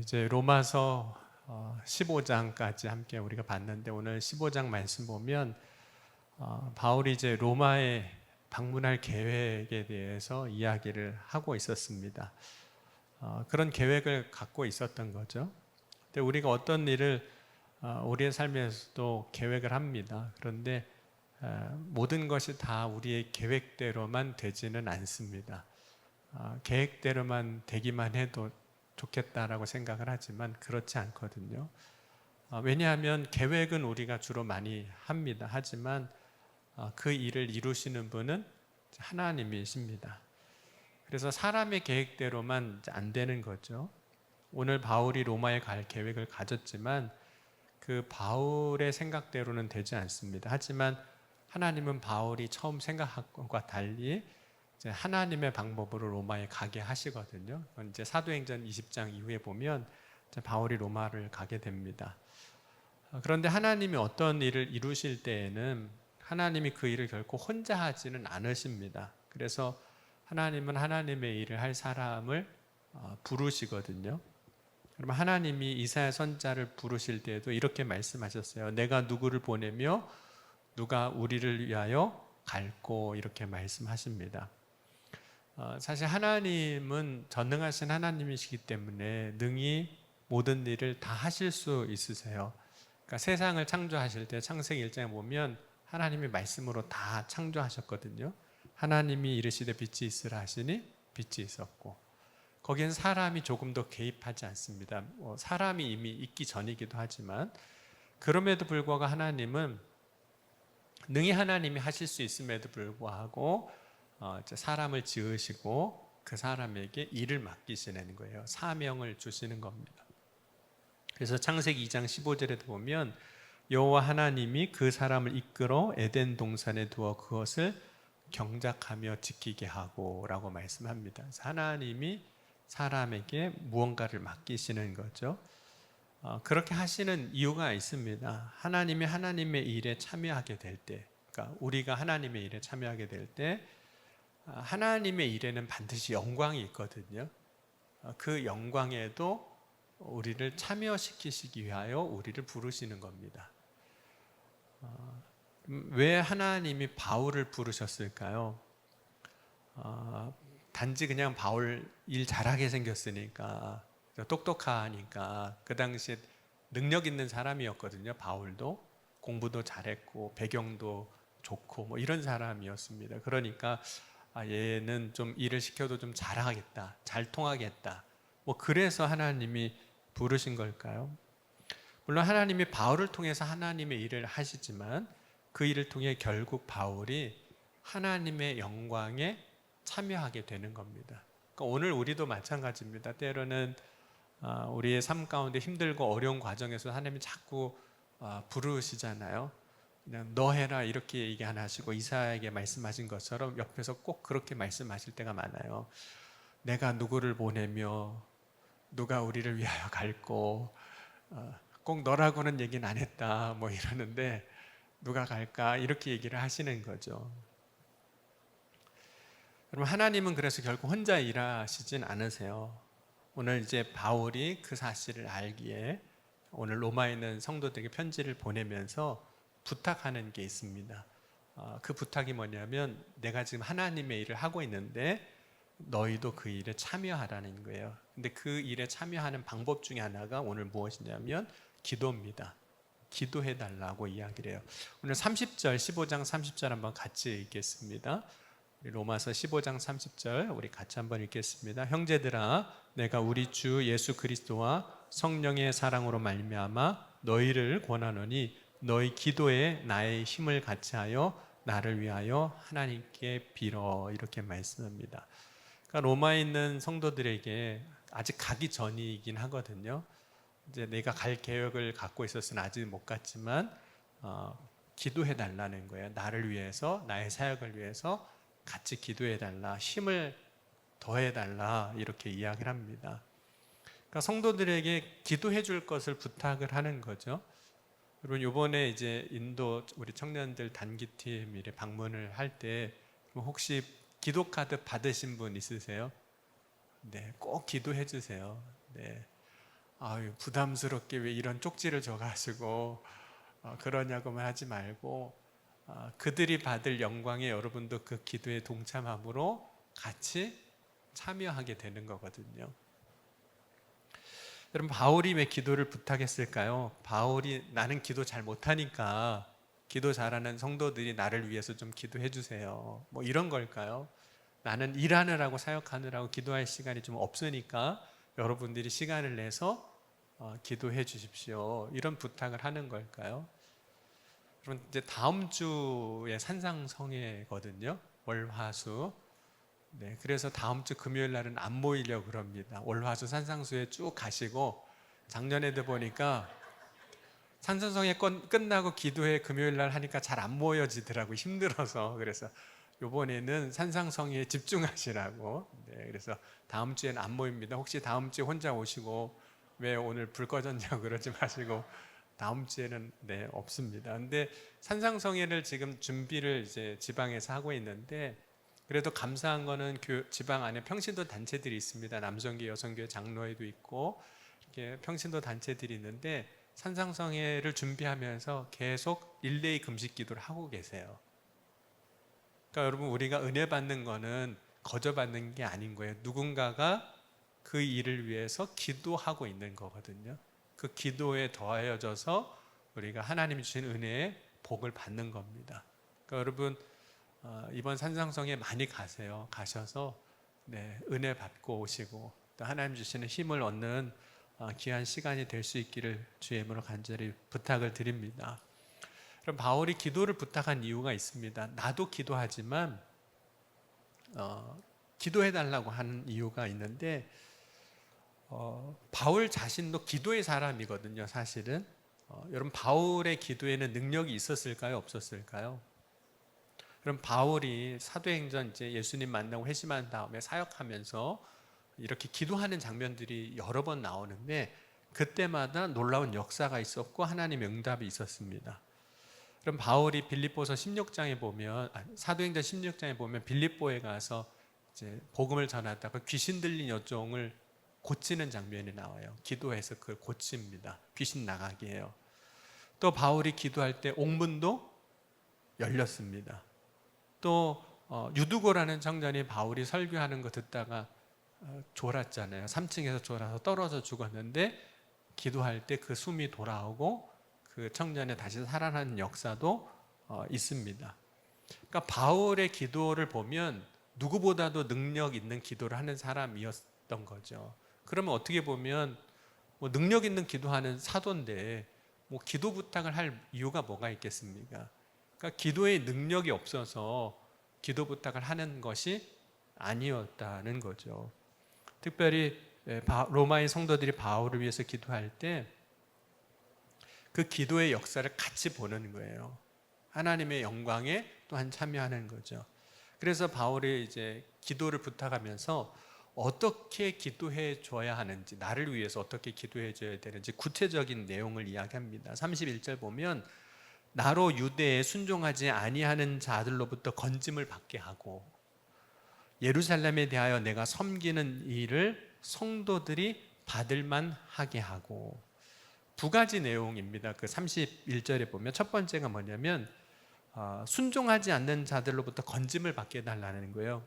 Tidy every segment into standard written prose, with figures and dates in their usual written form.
이제 로마서 15장까지 함께 우리가 봤는데, 오늘 15장 말씀 보면 바울이 이제 로마에 방문할 계획에 대해서 이야기를 하고 있었습니다. 그런 계획을 갖고 있었던 거죠. 근데 우리가 어떤 일을 우리의 삶에서도 계획을 합니다. 그런데 모든 것이 다 우리의 계획대로만 되지는 않습니다. 계획대로만 되기만 해도 좋겠다라고 생각을 하지만 그렇지 않거든요. 왜냐하면 계획은 우리가 주로 많이 합니다. 하지만 그 일을 이루시는 분은 하나님이십니다. 그래서 사람의 계획대로만 안 되는 거죠. 오늘 바울이 로마에 갈 계획을 가졌지만 그 바울의 생각대로는 되지 않습니다. 하지만 하나님은 바울이 처음 생각한 것과 달리 이제 하나님의 방법으로 로마에 가게 하시거든요. 그건 이제 사도행전 20장 이후에 보면 이제 바울이 로마를 가게 됩니다. 그런데 하나님이 어떤 일을 이루실 때에는 하나님이 그 일을 결코 혼자 하지는 않으십니다. 그래서 하나님은 하나님의 일을 할 사람을 부르시거든요. 그러면 하나님이 이사야 선지자를 부르실 때에도 이렇게 말씀하셨어요. 내가 누구를 보내며 누가 우리를 위하여 갈고, 이렇게 말씀하십니다. 사실 하나님은 전능하신 하나님이시기 때문에 능히 모든 일을 다 하실 수 있으세요. 그러니까 세상을 창조하실 때 창세기 1장에 보면 하나님이 말씀으로 다 창조하셨거든요. 하나님이 이르시되 빛이 있으라 하시니 빛이 있었고, 거기엔 사람이 조금 더 개입하지 않습니다. 사람이 이미 있기 전이기도 하지만, 그럼에도 불구하고 하나님은 능히 하나님이 하실 수 있음에도 불구하고 사람을 지으시고 그 사람에게 일을 맡기시는 거예요. 사명을 주시는 겁니다. 그래서 창세기 2장 15절에도 보면 여호와 하나님이 그 사람을 이끌어 에덴 동산에 두어 그것을 경작하며 지키게 하고 라고 말씀합니다. 하나님이 사람에게 무언가를 맡기시는 거죠. 그렇게 하시는 이유가 있습니다. 하나님이 하나님의 일에 참여하게 될 때, 그러니까 우리가 하나님의 일에 참여하게 될 때 하나님의 일에는 반드시 영광이 있거든요. 그 영광에도 우리를 참여시키시기 위하여 우리를 부르시는 겁니다. 왜 하나님이 바울을 부르셨을까요? 단지 그냥 바울 일 잘하게 생겼으니까, 똑똑하니까. 그 당시에 능력 있는 사람이었거든요. 바울도 공부도 잘했고 배경도 좋고 뭐 이런 사람이었습니다. 그러니까 얘는 좀 일을 시켜도 좀 잘하겠다, 잘 통하겠다, 뭐 그래서 하나님이 부르신 걸까요? 물론 하나님이 바울을 통해서 하나님의 일을 하시지만 그 일을 통해 결국 바울이 하나님의 영광에 참여하게 되는 겁니다. 그러니까 오늘 우리도 마찬가지입니다. 때로는 우리의 삶 가운데 힘들고 어려운 과정에서 하나님이 자꾸 부르시잖아요. 그냥 너 해라 이렇게 얘기 안 하시고 이사야에게 말씀하신 것처럼 옆에서 꼭 그렇게 말씀하실 때가 많아요. 내가 누구를 보내며 누가 우리를 위하여 갈고, 꼭 너라고는 얘기는 안 했다 뭐 이러는데 누가 갈까 이렇게 얘기를 하시는 거죠. 여러분, 하나님은 그래서 결국 혼자 일하시진 않으세요. 오늘 이제 바울이 그 사실을 알기에 오늘 로마에 있는 성도들에게 편지를 보내면서 부탁하는 게 있습니다. 그 부탁이 뭐냐면 내가 지금 하나님의 일을 하고 있는데 너희도 그 일에 참여하라는 거예요. 근데 그 일에 참여하는 방법 중에 하나가 오늘 무엇이냐면 기도입니다. 기도해 달라고 이야기를 해요. 오늘 30절, 15장 30절 한번 같이 읽겠습니다. 로마서 15장 30절 우리 같이 한번 읽겠습니다. 형제들아, 내가 우리 주 예수 그리스도와 성령의 사랑으로 말미암아 너희를 권하노니 너희 기도에 나의 힘을 같이하여 나를 위하여 하나님께 빌어, 이렇게 말씀합니다. 그러니까 로마에 있는 성도들에게 아직 가기 전이긴 하거든요. 이제 내가 갈 계획을 갖고 있었으나 아직 못 갔지만 기도해 달라는 거예요. 나를 위해서, 나의 사역을 위해서 같이 기도해 달라, 힘을 더해 달라, 이렇게 이야기를 합니다. 그러니까 성도들에게 기도해 줄 것을 부탁을 하는 거죠. 여러분, 이번에 이제 인도 우리 청년들 단기팀 이래 방문을 할 때 혹시 기도 카드 받으신 분 있으세요? 네, 꼭 기도해 주세요. 네. 아유, 부담스럽게 왜 이런 쪽지를 줘가지고 그러냐고만 하지 말고 그들이 받을 영광에 여러분도 그 기도에 동참함으로 같이 참여하게 되는 거거든요. 여러분, 바울이 왜 기도를 부탁했을까요? 바울이 나는 기도 잘 못하니까 기도 잘하는 성도들이 나를 위해서 좀 기도해 주세요, 뭐 이런 걸까요? 나는 일하느라고 사역하느라고 기도할 시간이 좀 없으니까 여러분들이 시간을 내서 기도해 주십시오, 이런 부탁을 하는 걸까요? 그럼 이제 다음 주에 산상성회거든요. 월화수. 네, 그래서 다음 주 금요일 날은 안 모이려고 그럽니다. 월화수 산상수에 쭉 가시고, 작년에도 보니까 산상성회 끝나고 기도회 금요일 날 하니까 잘 안 모여지더라고, 힘들어서. 그래서 요번에는 산상성회에 집중하시라고. 네, 그래서 다음 주에는 안 모입니다. 혹시 다음 주에 혼자 오시고 왜 오늘 불 꺼졌냐고 그러지 마시고, 다음 주에는 네, 없습니다. 근데 산상성회를 지금 준비를 이제 지방에서 하고 있는데, 그래도 감사한 거는 지방 안에 평신도 단체들이 있습니다. 남성교, 여성교, 장로회도 있고 이렇게 평신도 단체들이 있는데, 산상성회를 준비하면서 계속 릴레이 금식 기도를 하고 계세요. 그러니까 여러분, 우리가 은혜 받는 거는 거저 받는 게 아닌 거예요. 누군가가 그 일을 위해서 기도하고 있는 거거든요. 그 기도에 더하여져서 우리가 하나님이 주신 은혜의 복을 받는 겁니다. 그러니까 여러분, 이번 산상성에 많이 가세요. 가셔서 네, 은혜 받고 오시고 또 하나님 주시는 힘을 얻는 귀한 시간이 될 수 있기를 주의 이름으로 간절히 부탁을 드립니다. 그럼 바울이 기도를 부탁한 이유가 있습니다. 나도 기도하지만 기도해 달라고 하는 이유가 있는데, 바울 자신도 기도의 사람이거든요. 사실은 여러분, 바울의 기도에는 능력이 있었을까요? 없었을까요? 그럼 바울이 사도행전 이제 예수님 만나고 회심한 다음에 사역하면서 이렇게 기도하는 장면들이 여러 번 나오는데, 그때마다 놀라운 역사가 있었고 하나님의 응답이 있었습니다. 그럼 바울이 빌립보서 16장에 보면, 사도행전 16장에 보면 빌립보에 가서 이제 복음을 전하다가 귀신 들린 여종을 고치는 장면이 나와요. 기도해서 그걸 고칩니다. 귀신 나가게 해요. 또 바울이 기도할 때 옥문도 열렸습니다. 또 유두고라는 청년이 바울이 설교하는 거 듣다가 졸았잖아요. 3층에서 졸아서 떨어져 죽었는데, 기도할 때 그 숨이 돌아오고 그 청년이 다시 살아나는 역사도 있습니다. 그러니까 바울의 기도를 보면 누구보다도 능력 있는 기도를 하는 사람이었던 거죠. 그러면 어떻게 보면 뭐 능력 있는 기도하는 사도인데 뭐 기도 부탁을 할 이유가 뭐가 있겠습니까? 그러니까 기도의 능력이 없어서 기도 부탁을 하는 것이 아니었다는 거죠. 특별히 로마의 성도들이 바울을 위해서 기도할 때 그 기도의 역사를 같이 보는 거예요. 하나님의 영광에 또한 참여하는 거죠. 그래서 바울이 이제 기도를 부탁하면서 어떻게 기도해 줘야 하는지, 나를 위해서 어떻게 기도해 줘야 되는지 구체적인 내용을 이야기합니다. 31절 보면, 나로 유대에 순종하지 아니하는 자들로부터 건짐을 받게 하고 예루살렘에 대하여 내가 섬기는 일을 성도들이 받을만 하게 하고. 두 가지 내용입니다. 그 31절에 보면 첫 번째가 뭐냐면 순종하지 않는 자들로부터 건짐을 받게 해달라는 거예요.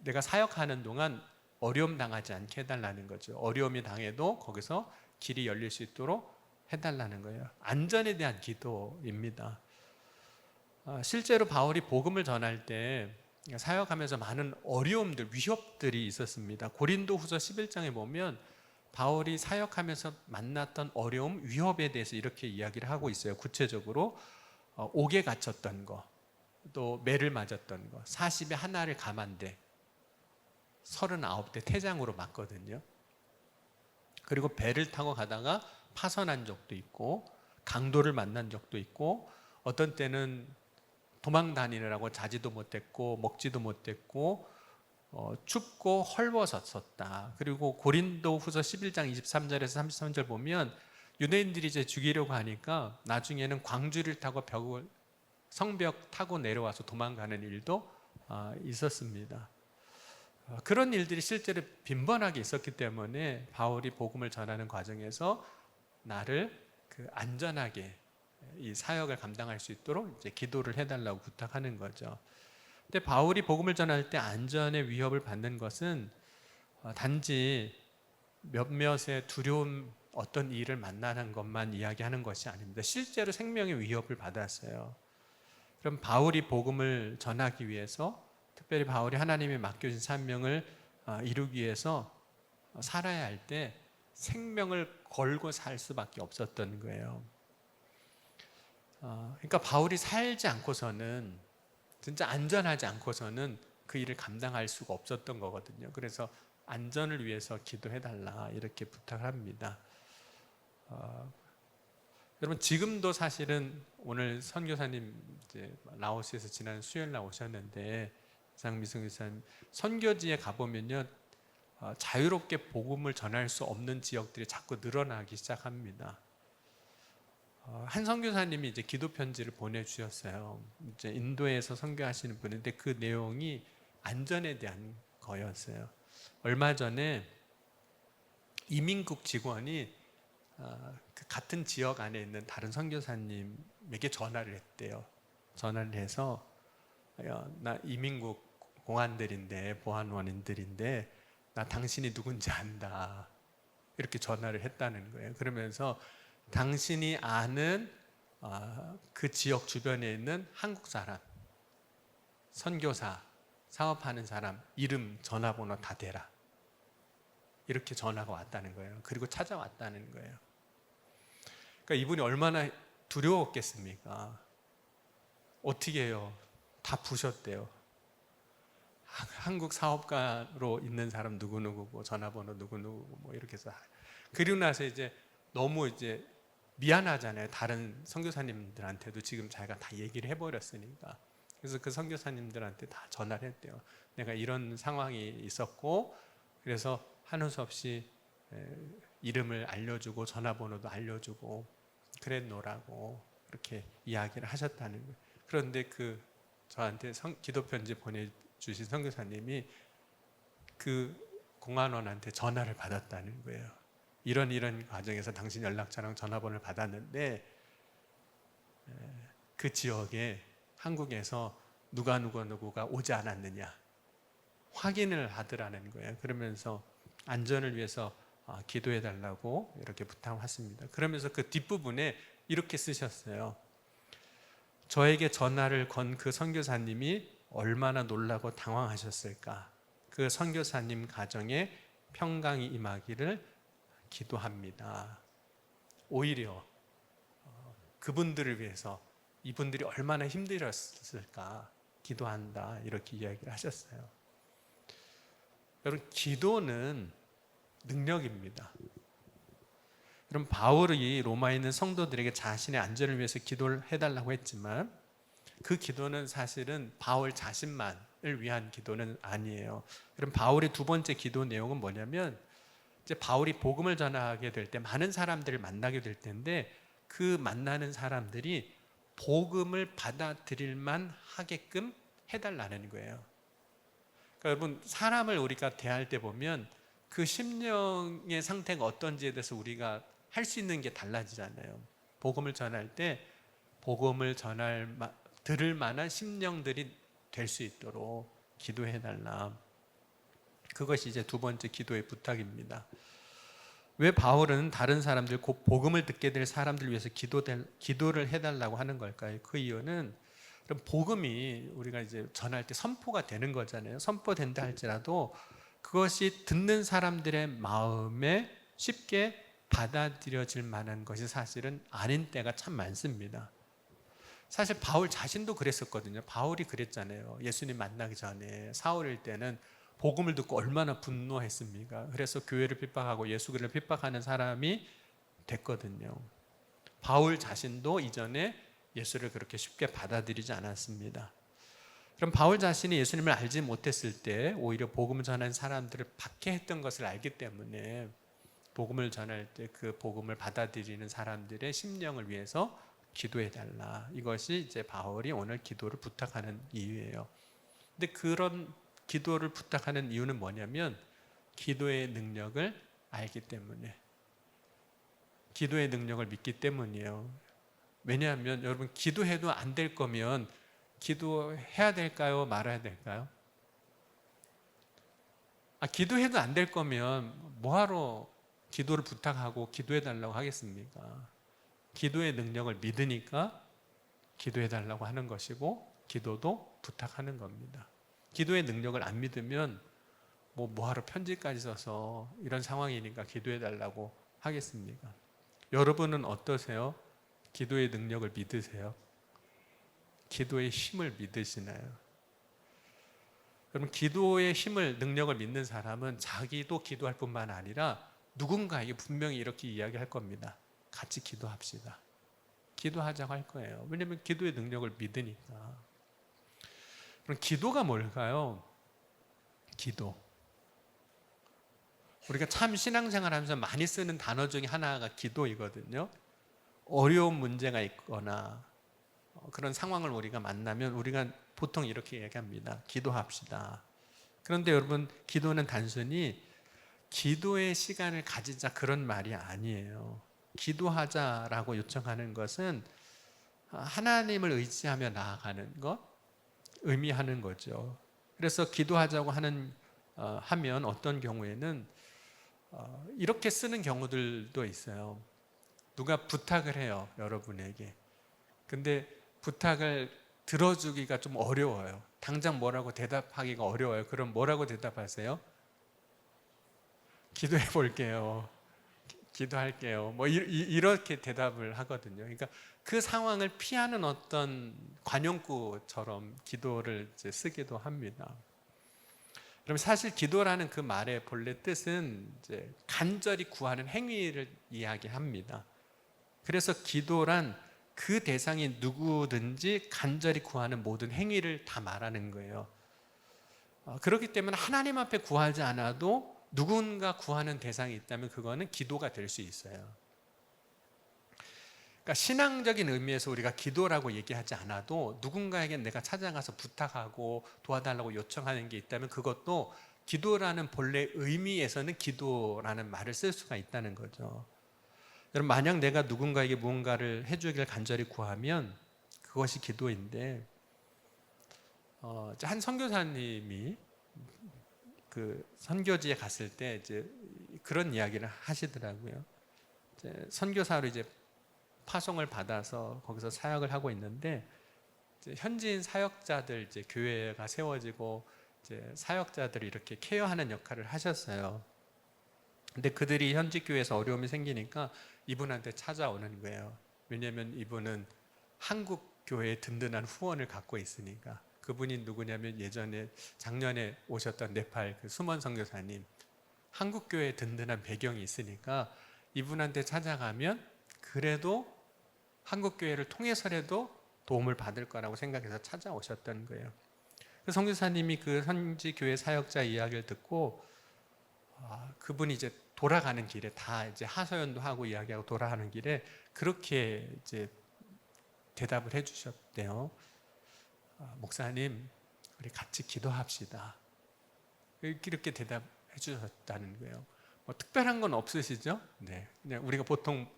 내가 사역하는 동안 어려움 당하지 않게 해달라는 거죠. 어려움이 당해도 거기서 길이 열릴 수 있도록 해달라는 거예요. 안전에 대한 기도입니다. 실제로 바울이 복음을 전할 때 사역하면서 많은 어려움들, 위협들이 있었습니다. 고린도후서 11장에 보면 바울이 사역하면서 만났던 어려움, 위협에 대해서 이렇게 이야기를 하고 있어요. 구체적으로 옥에 갇혔던 거, 또 매를 맞았던 거, 40에 하나를 감한데 39대 태장으로 맞거든요. 그리고 배를 타고 가다가 파선한 적도 있고, 강도를 만난 적도 있고, 어떤 때는 도망 다니느라고 자지도 못했고 먹지도 못했고 춥고 헐벗었었다. 그리고 고린도후서 11장 23절에서 33절 보면 유대인들이 이제 죽이려고 하니까 나중에는 광주를 타고 성벽 타고 내려와서 도망가는 일도 있었습니다. 그런 일들이 실제로 빈번하게 있었기 때문에 바울이 복음을 전하는 과정에서 나를 안전하게 이 사역을 감당할 수 있도록 이제 기도를 해달라고 부탁하는 거죠. 근데 바울이 복음을 전할 때 안전의 위협을 받는 것은 단지 몇몇의 두려운 어떤 일을 만나는 것만 이야기하는 것이 아닙니다. 실제로 생명의 위협을 받았어요. 그럼 바울이 복음을 전하기 위해서, 특별히 바울이 하나님이 맡겨진 사명을 이루기 위해서 살아야 할 때 생명을 걸고 살 수밖에 없었던 거예요. 그러니까 바울이 살지 않고서는, 진짜 안전하지 않고서는 그 일을 감당할 수가 없었던 거거든요. 그래서 안전을 위해서 기도해달라 이렇게 부탁을 합니다. 여러분, 지금도 사실은 오늘 선교사님 이제 라오스에서 지난 수요일 날 오셨는데, 장미승 교사님, 선교지에 가보면요, 자유롭게 복음을 전할 수 없는 지역들이 자꾸 늘어나기 시작합니다. 한 선교사님이 이제 기도 편지를 보내주셨어요. 이제 인도에서 선교하시는 분인데 그 내용이 안전에 대한 거였어요. 얼마 전에 이민국 직원이 그 같은 지역 안에 있는 다른 선교사님에게 전화를 했대요. 전화를 해서 나 이민국 공안들인데, 보안원인들인데 나 당신이 누군지 안다, 이렇게 전화를 했다는 거예요. 그러면서 당신이 아는 그 지역 주변에 있는 한국 사람, 선교사, 사업하는 사람 이름, 전화번호 다 대라, 이렇게 전화가 왔다는 거예요. 그리고 찾아왔다는 거예요. 그러니까 이분이 얼마나 두려웠겠습니까? 어떻게 해요? 다 부셨대요. 한국 사업가로 있는 사람 누구누구고, 전화번호 누구누구고, 뭐 이렇게 해서. 그리고 나서 이제 너무 이제 미안하잖아요. 다른 선교사님들한테도 지금 자기가 다 얘기를 해버렸으니까. 그래서 그 선교사님들한테 다 전화를 했대요. 내가 이런 상황이 있었고, 그래서 하는 수 없이 이름을 알려주고 전화번호도 알려주고 그랬노라고 이렇게 이야기를 하셨다는 거예요. 그런데 저한테 기도 편지 보내주신 선교사님이 그 공안원한테 전화를 받았다는 거예요. 이런 과정에서 당신 연락처랑 전화번호를 받았는데 그 지역에 한국에서 누구가 오지 않았느냐 확인을 하더라는 거예요. 그러면서 안전을 위해서 기도해 달라고 이렇게 부탁했습니다. 그러면서 그 뒷부분에 이렇게 쓰셨어요. 저에게 전화를 건 그 선교사님이 얼마나 놀라고 당황하셨을까. 그 선교사님 가정에 평강이 임하기를 기도합니다. 오히려 그분들을 위해서 이분들이 얼마나 힘들었을까 기도한다, 이렇게 이야기를 하셨어요. 여러분, 기도는 능력입니다. 여러분, 바울이 로마에 있는 성도들에게 자신의 안전을 위해서 기도를 해달라고 했지만 그 기도는 사실은 바울 자신만을 위한 기도는 아니에요. 여러분, 바울의 두 번째 기도 내용은 뭐냐면, 이제 바울이 복음을 전하게 될 때 많은 사람들을 만나게 될 텐데 그 만나는 사람들이 복음을 받아들일만 하게끔 해달라는 거예요. 그러니까 여러분, 사람을 우리가 대할 때 보면 그 심령의 상태가 어떤지에 대해서 우리가 할 수 있는 게 달라지잖아요. 복음을 전할 때 복음을 들을 만한 심령들이 될 수 있도록 기도해달라. 그것이 이제 두 번째 기도의 부탁입니다. 왜 바울은 다른 사람들, 곧 복음을 듣게 될 사람들 위해서 기도를 해달라고 하는 걸까요? 그 이유는 복음이 우리가 이제 전할 때 선포가 되는 거잖아요. 선포된다 할지라도 그것이 듣는 사람들의 마음에 쉽게 받아들여질 만한 것이 사실은 아닌 때가 참 많습니다. 사실 바울 자신도 그랬었거든요. 바울이 그랬잖아요. 예수님 만나기 전에 사울일 때는 복음을 듣고 얼마나 분노했습니까? 그래서 교회를 핍박하고 예수 그리스도를 핍박하는 사람이 됐거든요. 바울 자신도 이전에 예수를 그렇게 쉽게 받아들이지 않았습니다. 그럼 바울 자신이 예수님을 알지 못했을 때 오히려 복음을 전하는 사람들을 박해했던 것을 알기 때문에 복음을 전할 때 그 복음을 받아들이는 사람들의 심령을 위해서 기도해달라. 이것이 이제 바울이 오늘 기도를 부탁하는 이유예요. 근데 그런 기도를 부탁하는 이유는 뭐냐면 기도의 능력을 알기 때문에, 기도의 능력을 믿기 때문이에요. 왜냐하면 여러분, 기도해도 안 될 거면 기도해야 될까요? 말아야 될까요? 기도해도 안 될 거면 뭐하러 기도를 부탁하고 기도해 달라고 하겠습니까? 기도의 능력을 믿으니까 기도해 달라고 하는 것이고, 기도도 부탁하는 겁니다. 기도의 능력을 안 믿으면 뭐하러 편지까지 써서 이런 상황이니까 기도해 달라고 하겠습니까? 여러분은 어떠세요? 기도의 능력을 믿으세요? 기도의 힘을 믿으시나요? 여러분, 기도의 힘을, 능력을 믿는 사람은 자기도 기도할 뿐만 아니라 누군가에게 분명히 이렇게 이야기할 겁니다. 같이 기도합시다. 기도하자고 할 거예요. 왜냐하면 기도의 능력을 믿으니까. 그럼 기도가 뭘까요? 기도. 우리가 참 신앙생활 하면서 많이 쓰는 단어 중에 하나가 기도이거든요. 어려운 문제가 있거나 그런 상황을 우리가 만나면 우리가 보통 이렇게 얘기합니다. 기도합시다. 그런데 여러분, 기도는 단순히 기도의 시간을 가지자 그런 말이 아니에요. 기도하자라고 요청하는 것은 하나님을 의지하며 나아가는 것, 의미하는 거죠. 그래서 기도하자고 하면 어떤 경우에는 이렇게 쓰는 경우들도 있어요. 누가 부탁을 해요, 여러분에게. 근데 부탁을 들어주기가 좀 어려워요. 당장 뭐라고 대답하기가 어려워요. 그럼 뭐라고 대답하세요? 기도해 볼게요. 기도할게요. 이렇게 대답을 하거든요. 그러니까 그 상황을 피하는 어떤 관용구처럼 기도를 이제 쓰기도 합니다. 그럼 사실 기도라는 그 말의 본래 뜻은 이제 간절히 구하는 행위를 이야기합니다. 그래서 기도란 그 대상이 누구든지 간절히 구하는 모든 행위를 다 말하는 거예요. 그렇기 때문에 하나님 앞에 구하지 않아도 누군가 구하는 대상이 있다면 그거는 기도가 될 수 있어요. 그러니까 신앙적인 의미에서 우리가 기도라고 얘기하지 않아도 누군가에게 내가 찾아가서 부탁하고 도와달라고 요청하는 게 있다면 그것도 기도라는 본래 의미에서는 기도라는 말을 쓸 수가 있다는 거죠. 여러분, 만약 내가 누군가에게 무언가를 해주길 간절히 구하면 그것이 기도인데, 한 선교사님이 그 선교지에 갔을 때 이제 그런 이야기를 하시더라고요. 이제 선교사로 이제 파송을 받아서 거기서 사역을 하고 있는데, 이제 현지인 사역자들, 이제 교회가 세워지고 이제 사역자들이 이렇게 케어하는 역할을 하셨어요. 근데 그들이 현지 교회에서 어려움이 생기니까 이분한테 찾아오는 거예요. 왜냐하면 이분은 한국 교회의 든든한 후원을 갖고 있으니까. 그분이 누구냐면 작년에 오셨던 네팔 그 수먼 선교사님, 한국 교회의 든든한 배경이 있으니까 이분한테 찾아가면 그래도 한국 교회를 통해서라도 도움을 받을 거라고 생각해서 찾아오셨던 거예요. 그 선교사님이 그 현지 교회 사역자 이야기를 듣고 그분이 이제 돌아가는 길에 다 이제 하소연도 하고 이야기하고 돌아가는 길에 그렇게 이제 대답을 해주셨대요. 목사님, 우리 같이 기도합시다. 이렇게 대답해 주셨다는 거예요. 뭐 특별한 건 없으시죠? 네, 그냥 우리가 보통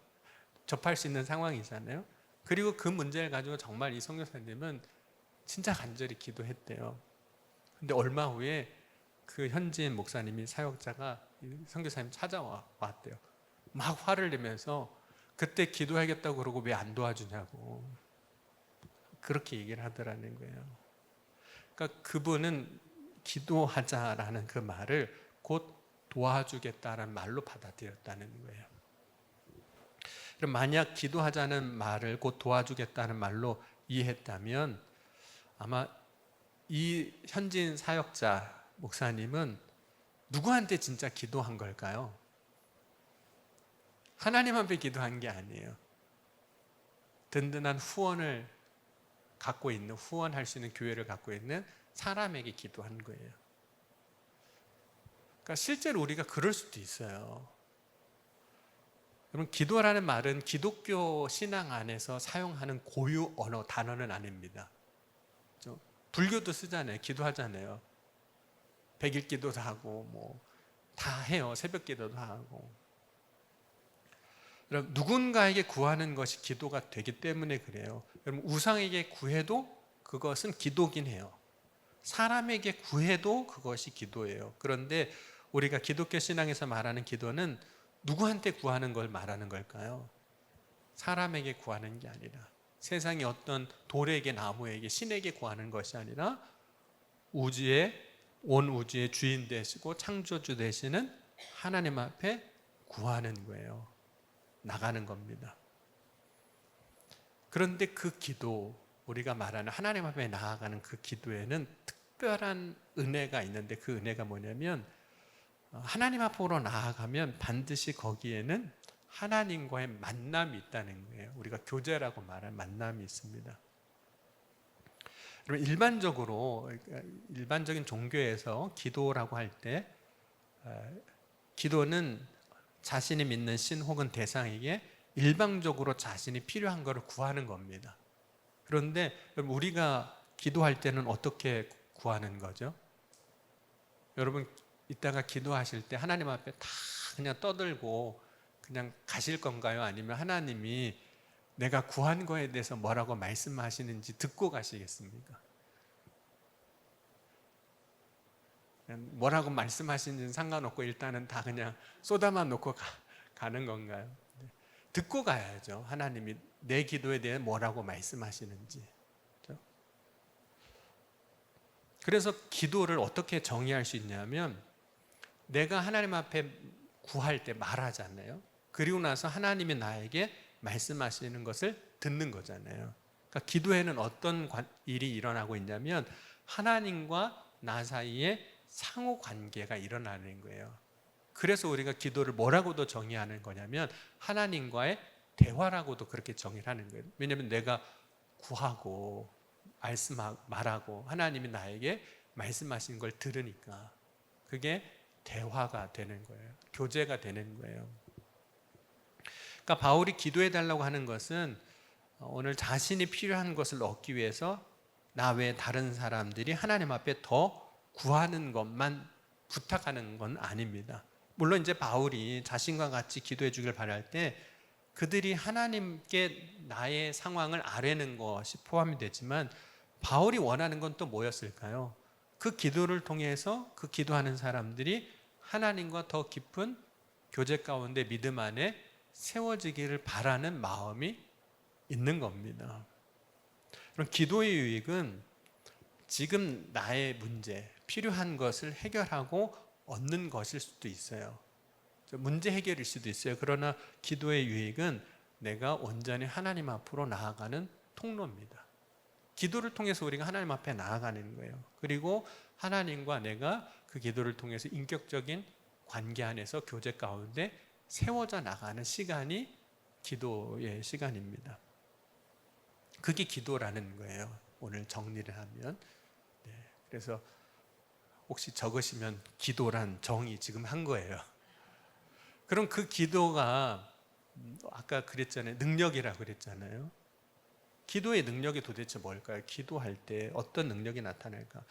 접할 수 있는 상황이잖아요. 그리고 그 문제를 가지고 정말 이 선교사님은 진짜 간절히 기도했대요. 근데 얼마 후에 그 현지인 목사님이, 사역자가 선교사님 찾아왔대요. 막 화를 내면서 그때 기도하겠다고 그러고 왜 안 도와주냐고 그렇게 얘기를 하더라는 거예요. 그러니까 그분은 기도하자라는 그 말을 곧 도와주겠다라는 말로 받아들였다는 거예요. 그럼 만약 기도하자는 말을 곧 도와주겠다는 말로 이해했다면 아마 이 현지인 사역자 목사님은 누구한테 진짜 기도한 걸까요? 하나님 앞에 기도한 게 아니에요. 든든한 후원을 갖고 있는, 후원할 수 있는 교회를 갖고 있는 사람에게 기도한 거예요. 그러니까 실제로 우리가 그럴 수도 있어요. 여러분, 기도라는 말은 기독교 신앙 안에서 사용하는 고유 언어, 단어는 아닙니다. 불교도 쓰잖아요. 기도하잖아요. 백일 기도도 하고 뭐 다 해요. 새벽 기도도 하고. 여러분, 누군가에게 구하는 것이 기도가 되기 때문에 그래요. 여러분, 우상에게 구해도 그것은 기도긴 해요. 사람에게 구해도 그것이 기도예요. 그런데 우리가 기독교 신앙에서 말하는 기도는 누구한테 구하는 걸 말하는 걸까요? 사람에게 구하는 게 아니라, 세상의 어떤 돌에게, 나무에게, 신에게 구하는 것이 아니라 온 우주의 주인 되시고 창조주 되시는 하나님 앞에 구하는 거예요. 나가는 겁니다. 그런데 그 기도, 우리가 말하는 하나님 앞에 나아가는 그 기도에는 특별한 은혜가 있는데, 그 은혜가 뭐냐면, 하나님 앞으로 나아가면 반드시 거기에는 하나님과의 만남이 있다는 거예요. 우리가 교제라고 말하는 만남이 있습니다. 일반적인 종교에서 기도라고 할 때, 기도는 자신이 믿는 신 혹은 대상에게 일방적으로 자신이 필요한 것을 구하는 겁니다. 그런데 우리가 기도할 때는 어떻게 구하는 거죠? 여러분, 이따가 기도하실 때 하나님 앞에 다 그냥 떠들고 그냥 가실 건가요? 아니면 하나님이 내가 구한 거에 대해서 뭐라고 말씀하시는지 듣고 가시겠습니까? 뭐라고 말씀하시는지는 상관없고 일단은 다 그냥 쏟아만 놓고 가는 건가요? 듣고 가야죠. 하나님이 내 기도에 대해 뭐라고 말씀하시는지. 그래서 기도를 어떻게 정의할 수 있냐면, 내가 하나님 앞에 구할 때 말하잖아요. 그리고 나서 하나님이 나에게 말씀하시는 것을 듣는 거잖아요. 그러니까 기도에는 어떤 일이 일어나고 있냐면, 하나님과 나 사이에 상호 관계가 일어나는 거예요. 그래서 우리가 기도를 뭐라고도 정의하는 거냐면, 하나님과의 대화라고도 그렇게 정의를 하는 거예요. 왜냐하면 내가 구하고 말하고 하나님이 나에게 말씀하신 걸 들으니까 그게 대화가 되는 거예요. 교제가 되는 거예요. 그러니까 바울이 기도해 달라고 하는 것은 오늘 자신이 필요한 것을 얻기 위해서 나 외에 다른 사람들이 하나님 앞에 더 구하는 것만 부탁하는 건 아닙니다. 물론 이제 바울이 자신과 같이 기도해 주길 바랄 때 그들이 하나님께 나의 상황을 아뢰는 것이 포함이 되지만, 바울이 원하는 건 또 뭐였을까요? 그 기도를 통해서 그 기도하는 사람들이 하나님과 더 깊은 교제 가운데 믿음 안에 세워지기를 바라는 마음이 있는 겁니다. 그럼 기도의 유익은 지금 나의 문제, 필요한 것을 해결하고 얻는 것일 수도 있어요. 문제 해결일 수도 있어요. 그러나 기도의 유익은 내가 온전히 하나님 앞으로 나아가는 통로입니다. 기도를 통해서 우리가 하나님 앞에 나아가는 거예요. 그리고 하나님과 내가 그 기도를 통해서 인격적인 관계 안에서 교제 가운데 세워져 나가는 시간이 기도의 시간입니다. 그게 기도라는 거예요. 오늘 정리를 하면. 네, 그래서 혹시 적으시면 기도란 정의 지금 한 거예요. 그럼 그 기도가 아까 그랬잖아요. 능력이라고 그랬잖아요. 기도의 능력이 도대체 뭘까요? 기도할 때 어떤 능력이 나타날까?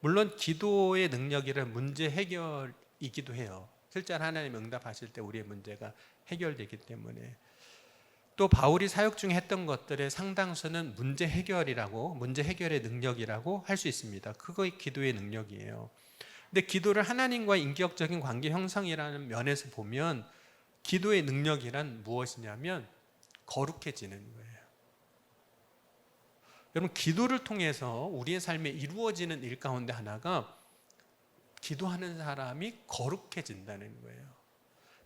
물론 기도의 능력이란 문제 해결이기도 해요. 실제로 하나님 응답하실 때 우리의 문제가 해결되기 때문에. 또 바울이 사역 중에 했던 것들의 상당수는 문제 해결의 능력이라고 할 수 있습니다. 그거의 기도의 능력이에요. 근데 기도를 하나님과 인격적인 관계 형성이라는 면에서 보면 기도의 능력이란 무엇이냐면 거룩해지는 거예요. 여러분, 기도를 통해서 우리의 삶에 이루어지는 일 가운데 하나가 기도하는 사람이 거룩해진다는 거예요.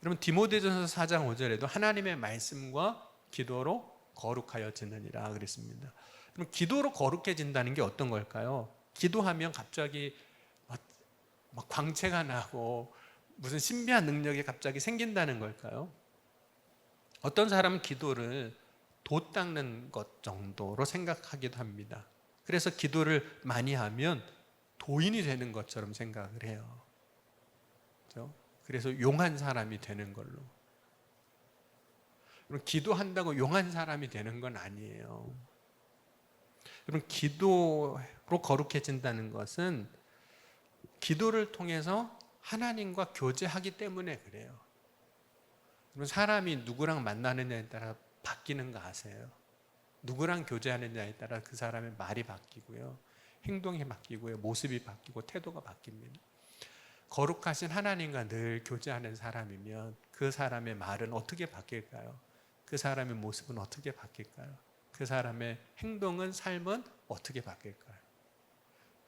여러분, 디모데전서 4장 5절에도 하나님의 말씀과 기도로 거룩하여지느니라 그랬습니다. 그럼 기도로 거룩해진다는 게 어떤 걸까요? 기도하면 갑자기 막 광채가 나고 무슨 신비한 능력이 갑자기 생긴다는 걸까요? 어떤 사람은 기도를 돛 닦는 것 정도로 생각하기도 합니다. 그래서 기도를 많이 하면 도인이 되는 것처럼 생각을 해요. 그렇죠? 그래서 용한 사람이 되는 걸로. 여러분, 기도한다고 용한 사람이 되는 건 아니에요. 여러분, 기도로 거룩해진다는 것은 기도를 통해서 하나님과 교제하기 때문에 그래요. 그럼 사람이 누구랑 만나느냐에 따라 바뀌는 거 아세요? 누구랑 교제하느냐에 따라 그 사람의 말이 바뀌고요, 행동이 바뀌고요, 모습이 바뀌고 태도가 바뀝니다. 거룩하신 하나님과 늘 교제하는 사람이면 그 사람의 말은 어떻게 바뀔까요? 그 사람의 모습은 어떻게 바뀔까요? 그 사람의 행동은, 삶은 어떻게 바뀔까요?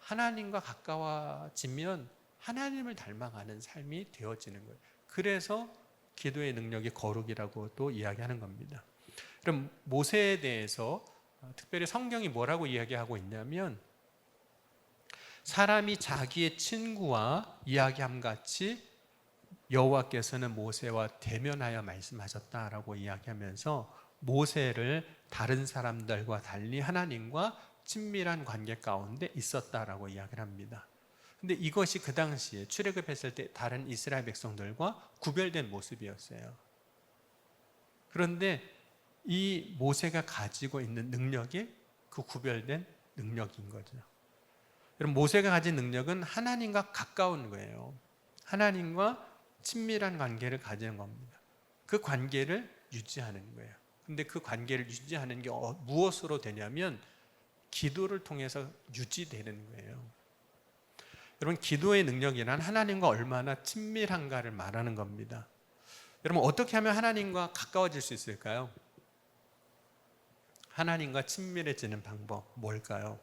하나님과 가까워지면 하나님을 닮아가는 삶이 되어지는 거예요. 그래서 기도의 능력이 거룩이라고 또 이야기하는 겁니다. 그럼 모세에 대해서 특별히 성경이 뭐라고 이야기하고 있냐면, 사람이 자기의 친구와 이야기함 같이 여호와께서는 모세와 대면하여 말씀하셨다라고 이야기하면서 모세를 다른 사람들과 달리 하나님과 친밀한 관계 가운데 있었다라고 이야기를 합니다. 근데 이것이 그 당시에 출애굽했을 때 다른 이스라엘 백성들과 구별된 모습이었어요. 그런데 이 모세가 가지고 있는 능력이 그 구별된 능력인 거죠. 여러분, 모세가 가진 능력은 하나님과 가까운 거예요. 하나님과 친밀한 관계를 가지는 겁니다. 그 관계를 유지하는 거예요. 근데 그 관계를 유지하는 게 무엇으로 되냐면 기도를 통해서 유지되는 거예요. 여러분, 기도의 능력이란 하나님과 얼마나 친밀한가를 말하는 겁니다. 여러분, 어떻게 하면 하나님과 가까워질 수 있을까요? 하나님과 친밀해지는 방법 뭘까요?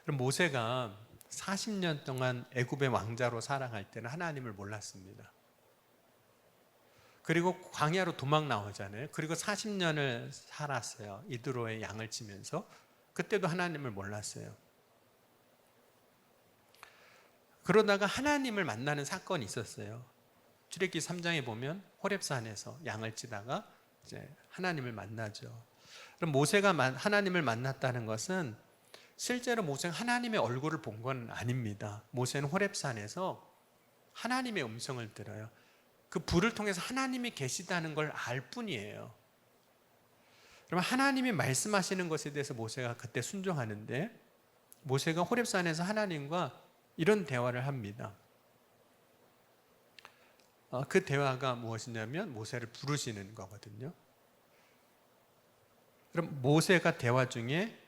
그럼 모세가 40년 동안 애굽의 왕자로 살아갈 때는 하나님을 몰랐습니다. 그리고 광야로 도망 나오잖아요. 그리고 40년을 살았어요. 이드로의 양을 치면서. 그때도 하나님을 몰랐어요. 그러다가 하나님을 만나는 사건이 있었어요. 출애굽기 3장에 보면 호렙산에서 양을 치다가 이제 하나님을 만나죠. 그럼 모세가 하나님을 만났다는 것은 실제로 모세가 하나님의 얼굴을 본 건 아닙니다. 모세는 호렙산에서 하나님의 음성을 들어요. 그 불을 통해서 하나님이 계시다는 걸 알 뿐이에요. 그러면 하나님이 말씀하시는 것에 대해서 모세가 그때 순종하는데, 모세가 호렙산에서 하나님과 이런 대화를 합니다. 그 대화가 무엇이냐면 모세를 부르시는 거거든요. 그럼 모세가 대화 중에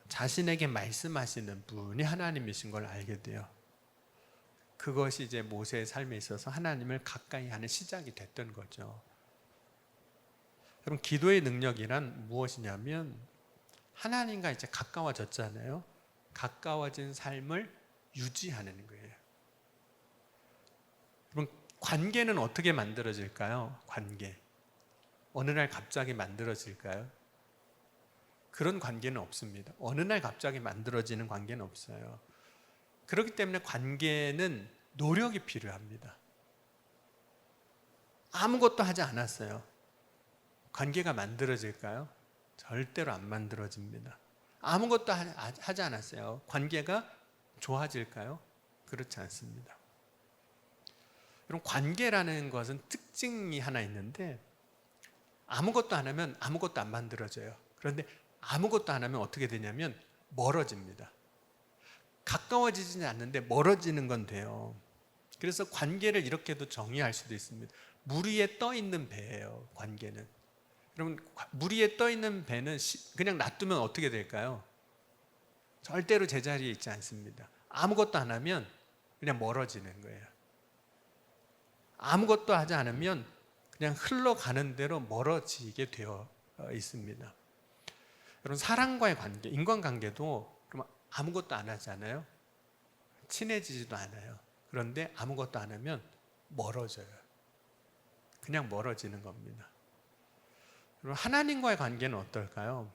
자신에게 말씀하시는 분이 하나님이신 걸 알게 돼요. 그것이 이제 모세의 삶에 있어서 하나님을 가까이 하는 시작이 됐던 거죠. 그럼 기도의 능력이란 무엇이냐면 하나님과 이제 가까워졌잖아요. 가까워진 삶을 유지하는 거예요. 그럼 관계는 어떻게 만들어질까요? 관계. 어느 날 갑자기 만들어질까요? 그런 관계는 없습니다. 어느 날 갑자기 만들어지는 관계는 없어요. 그렇기 때문에 관계는 노력이 필요합니다. 아무것도 하지 않았어요. 관계가 만들어질까요? 절대로 안 만들어집니다. 아무것도 하지 않았어요. 관계가 좋아질까요? 그렇지 않습니다. 그럼 관계라는 것은 특징이 하나 있는데, 아무것도 안 하면 아무것도 안 만들어져요. 그런데 아무것도 안 하면 어떻게 되냐면 멀어집니다. 가까워지지 않는데 멀어지는 건 돼요. 그래서 관계를 이렇게도 정의할 수도 있습니다. 물 위에 떠 있는 배예요, 관계는. 그러면 물 위에 떠 있는 배는 그냥 놔두면 어떻게 될까요? 절대로 제자리에 있지 않습니다. 아무것도 안 하면 그냥 멀어지는 거예요. 아무것도 하지 않으면 그냥 흘러가는 대로 멀어지게 되어 있습니다. 여러분, 사랑과의 관계, 인간관계도 그럼 아무것도 안 하잖아요. 친해지지도 않아요. 그런데 아무것도 안 하면 멀어져요. 그냥 멀어지는 겁니다. 여러분, 하나님과의 관계는 어떨까요?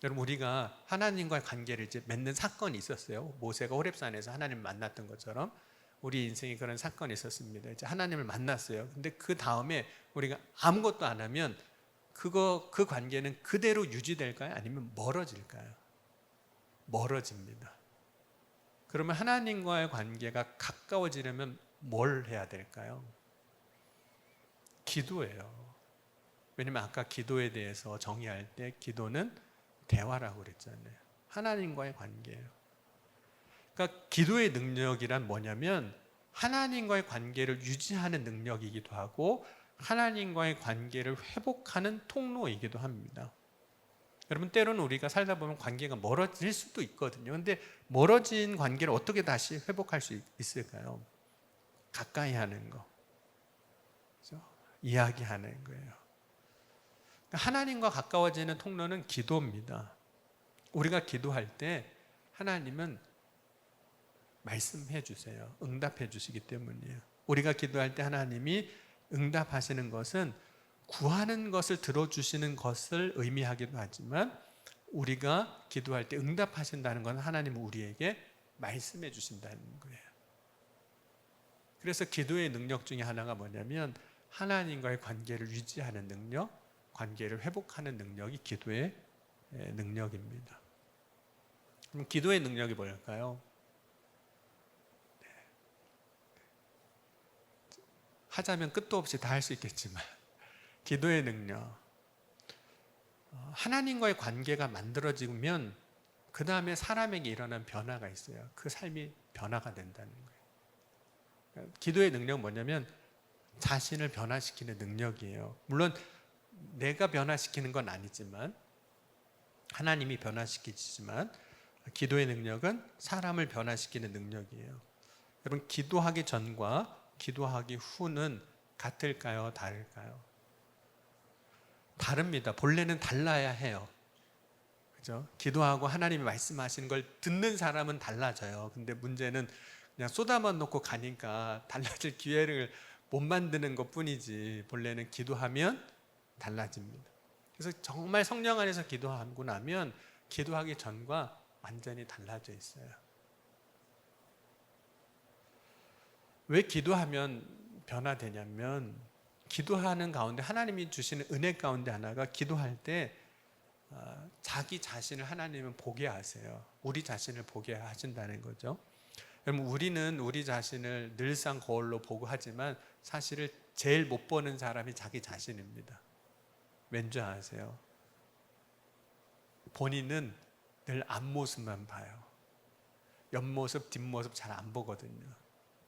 여러분, 우리가 하나님과의 관계를 이제 맺는 사건이 있었어요. 모세가 호렙산에서 하나님을 만났던 것처럼 우리 인생에 그런 사건이 있었습니다. 이제 하나님을 만났어요. 근데 그 다음에 우리가 아무것도 안 하면 그 관계는 그대로 유지될까요? 아니면 멀어질까요? 멀어집니다. 그러면 하나님과의 관계가 가까워지려면 뭘 해야 될까요? 기도예요. 왜냐면 아까 기도에 대해서 정의할 때 기도는 대화라고 그랬잖아요. 하나님과의 관계예요. 그러니까 기도의 능력이란 뭐냐면 하나님과의 관계를 유지하는 능력이기도 하고 하나님과의 관계를 회복하는 통로이기도 합니다. 여러분, 때로는 우리가 살다 보면 관계가 멀어질 수도 있거든요. 근데 멀어진 관계를 어떻게 다시 회복할 수 있을까요? 가까이 하는 거, 그렇죠? 이야기하는 거예요. 하나님과 가까워지는 통로는 기도입니다. 우리가 기도할 때 하나님은 말씀해 주세요. 응답해 주시기 때문이에요. 우리가 기도할 때 하나님이 응답하시는 것은 구하는 것을 들어주시는 것을 의미하기도 하지만 우리가 기도할 때 응답하신다는 건 하나님은 우리에게 말씀해 주신다는 거예요. 그래서 기도의 능력 중에 하나가 뭐냐면 하나님과의 관계를 유지하는 능력, 관계를 회복하는 능력이 기도의 능력입니다. 그럼 기도의 능력이 뭘까요? 하자면 끝도 없이 다 할 수 있겠지만 기도의 능력, 하나님과의 관계가 만들어지면 그 다음에 사람에게 일어난 변화가 있어요. 그 삶이 변화가 된다는 거예요. 기도의 능력은 뭐냐면 자신을 변화시키는 능력이에요. 물론 내가 변화시키는 건 아니지만 하나님이 변화시키지만 기도의 능력은 사람을 변화시키는 능력이에요. 여러분, 기도하기 전과 기도하기 후는 같을까요? 다를까요? 다릅니다. 본래는 달라야 해요. 그죠? 기도하고 하나님이 말씀하시는 걸 듣는 사람은 달라져요. 근데 문제는 그냥 쏟아만 놓고 가니까 달라질 기회를 못 만드는 것 뿐이지, 본래는 기도하면 달라집니다. 그래서 정말 성령 안에서 기도하고 나면 기도하기 전과 완전히 달라져 있어요. 왜 기도하면 변화되냐면 기도하는 가운데 하나님이 주시는 은혜 가운데 하나가 기도할 때 자기 자신을 하나님은 보게 하세요. 우리 자신을 보게 하신다는 거죠. 여러분, 우리는 우리 자신을 늘상 거울로 보고 하지만 사실을 제일 못 보는 사람이 자기 자신입니다. 왠지 아세요? 본인은 늘 앞모습만 봐요. 옆모습, 뒷모습 잘 안 보거든요.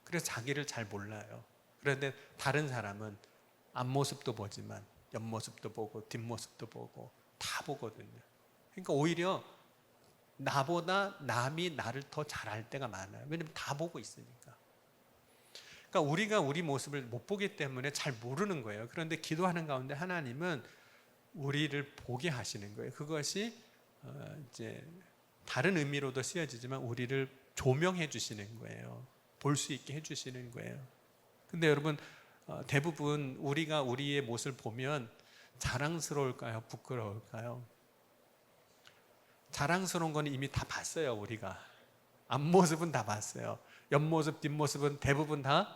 그래서 자기를 잘 몰라요. 그런데 다른 사람은 앞모습도 보지만 옆모습도 보고 뒷모습도 보고 다 보거든요. 그러니까 오히려 나보다 남이 나를 더 잘할 때가 많아요. 왜냐면 다 보고 있으니까. 그러니까 우리가 우리 모습을 못 보기 때문에 잘 모르는 거예요. 그런데 기도하는 가운데 하나님은 우리를 보게 하시는 거예요. 그것이 이제 다른 의미로도 쓰여지지만 우리를 조명해 주시는 거예요. 볼 수 있게 해주시는 거예요. 근데 여러분, 대부분 우리가 우리의 모습을 보면 자랑스러울까요? 부끄러울까요? 자랑스러운 건 이미 다 봤어요. 우리가 앞모습은 다 봤어요. 옆모습, 뒷모습은 대부분 다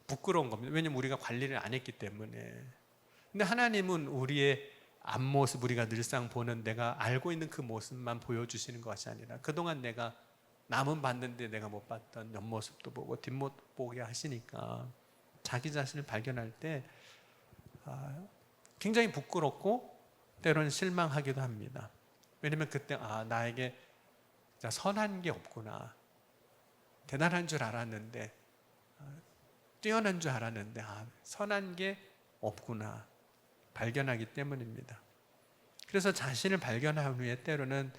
부끄러운 겁니다. 왜냐면 우리가 관리를 안 했기 때문에. 근데 하나님은 우리의 앞모습, 우리가 늘상 보는 내가 알고 있는 그 모습만 보여주시는 것이 아니라 그동안 내가 남은 봤는데 내가 못 봤던 옆모습도 보고 뒷모습 보게 하시니까 자기 자신을 발견할 때 굉장히 부끄럽고 때로는 실망하기도 합니다. 왜냐면 그때 나에게 선한 게 없구나, 대단한 줄 알았는데, 뛰어난 줄 알았는데 선한 게 없구나 발견하기 때문입니다. 그래서 자신을 발견한 후에 때로는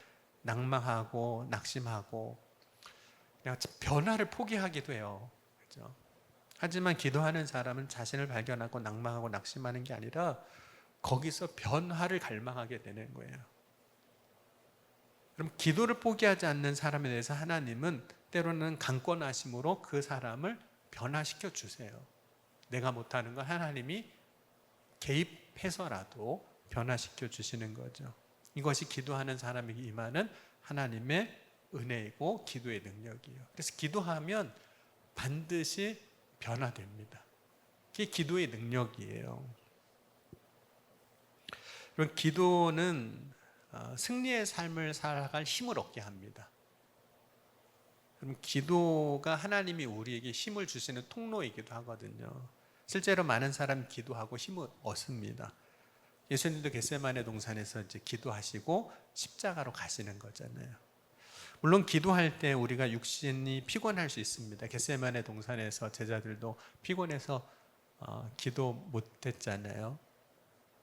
낭망하고 낙심하고 그냥 변화를 포기하기도 해요. 그렇죠? 하지만 기도하는 사람은 자신을 발견하고 낭망하고 낙심하는 게 아니라 거기서 변화를 갈망하게 되는 거예요. 그럼 기도를 포기하지 않는 사람에 대해서 하나님은 때로는 강권하심으로 그 사람을 변화시켜 주세요. 내가 못하는 건 하나님이 개입해서라도 변화시켜 주시는 거죠. 이것이 기도하는 사람에게 임하는 하나님의 은혜이고 기도의 능력이에요. 그래서 기도하면 반드시 변화됩니다. 그게 기도의 능력이에요. 그럼 기도는 승리의 삶을 살아갈 힘을 얻게 합니다. 그럼 기도가 하나님이 우리에게 힘을 주시는 통로이기도 하거든요. 실제로 많은 사람이 기도하고 힘을 얻습니다. 예수님도 겟세마네 동산에서 이제 기도하시고 십자가로 가시는 거잖아요. 물론 기도할 때 우리가 육신이 피곤할 수 있습니다. 겟세마네 동산에서 제자들도 피곤해서 기도 못했잖아요.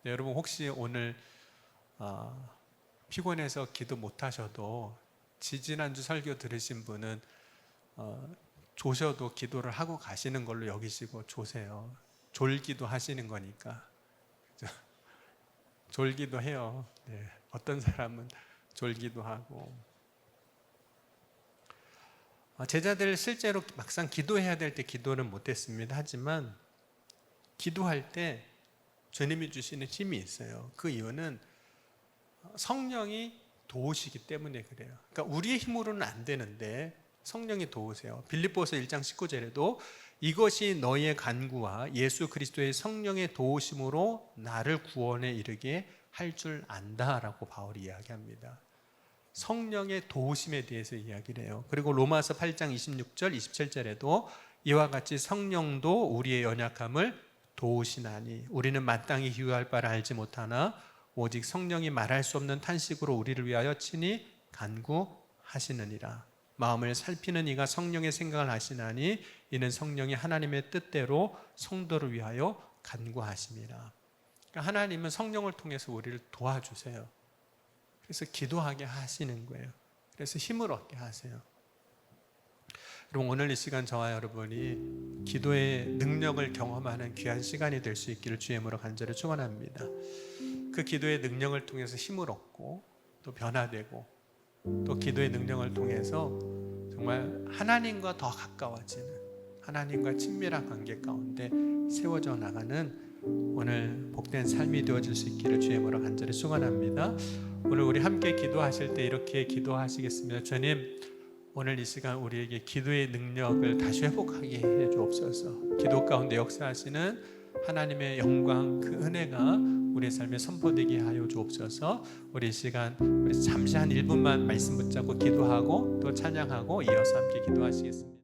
네, 여러분 혹시 오늘 피곤해서 기도 못하셔도 지지난주 설교 들으신 분은 조셔도 기도를 하고 가시는 걸로 여기시고 조세요. 졸기도 하시는 거니까. 졸기도 해요. 네, 어떤 사람은 졸기도 하고. 제자들 실제로 막상 기도해야 될 때 기도는 못했습니다. 하지만 기도할 때 주님이 주시는 힘이 있어요. 그 이유는 성령이 도우시기 때문에 그래요. 그러니까 우리의 힘으로는 안 되는데 성령이 도우세요. 빌립보서 1장 19절에도 이것이 너희의 간구와 예수 그리스도의 성령의 도우심으로 나를 구원에 이르게 할 줄 안다라고 바울이 이야기합니다. 성령의 도우심에 대해서 이야기를 해요. 그리고 로마서 8장 26절 27절에도 이와 같이 성령도 우리의 연약함을 도우시나니 우리는 마땅히 기도할 바를 알지 못하나 오직 성령이 말할 수 없는 탄식으로 우리를 위하여 친히 간구하시느니라. 마음을 살피는 이가 성령의 생각을 하시나니 이는 성령이 하나님의 뜻대로 성도를 위하여 간구하심이라. 그러니까 하나님은 성령을 통해서 우리를 도와주세요. 그래서 기도하게 하시는 거예요. 그래서 힘을 얻게 하세요. 여러분 오늘 이 시간 저와 여러분이 기도의 능력을 경험하는 귀한 시간이 될 수 있기를 주의 이름으로 간절히 축원합니다. 그 기도의 능력을 통해서 힘을 얻고 또 변화되고 또 기도의 능력을 통해서 정말 하나님과 더 가까워지는 하나님과 친밀한 관계 가운데 세워져 나가는 오늘 복된 삶이 되어질 수 있기를 주의 이름으로 간절히 축원합니다. 오늘 우리 함께 기도하실 때 이렇게 기도하시겠습니다. 주님, 오늘 이 시간 우리에게 기도의 능력을 다시 회복하게 해 주옵소서. 기도 가운데 역사하시는 하나님의 영광, 그 은혜가 우리의 삶에 선포되게 하여 주옵소서. 우리 이 시간 우리 잠시 한 1분만 말씀 붙잡고 기도하고 또 찬양하고 이어서 함께 기도하시겠습니다.